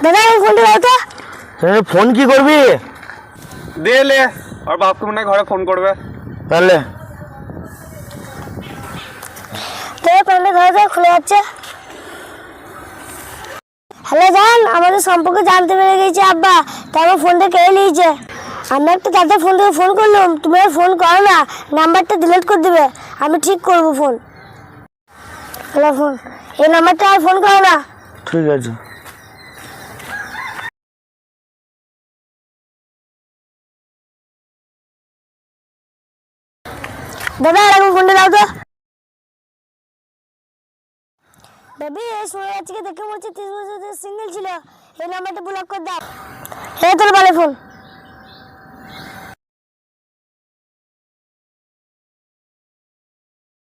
দাদা এই ফোনটা দাও তো। ফোন কি করবি? দে লে, আর বাপকে মনে হয় ঘরে ফোন করবে। তাহলে প্যান্টটা ধরে ধরে খুলে যাচ্ছে। হ্যালো জান, আমাদের সম্পর্কে জানতে পেরে গেছে আব্বা, তাই আমার ফোনটা কেড়ে নিয়েছে। আমি একটা তাদের ফোন থেকে ফোন করলাম, তুমি আর ফোন করো না, নাম্বারটা ডিলিট করে দেবে, আমি ঠিক করবো ফোন। হ্যালো ফোন, এই নাম্বারটা আর ফোন করো না। ঠিক আছে। দাদা আর ফোনটা দাও তো। বেবি এই শোনা যাচ্ছে দেখে মনে হচ্ছে 30 বছর সিঙ্গেল ছিল, এই নাম্বারটা ব্লক করে দাও। এই তোর বলে ফোন।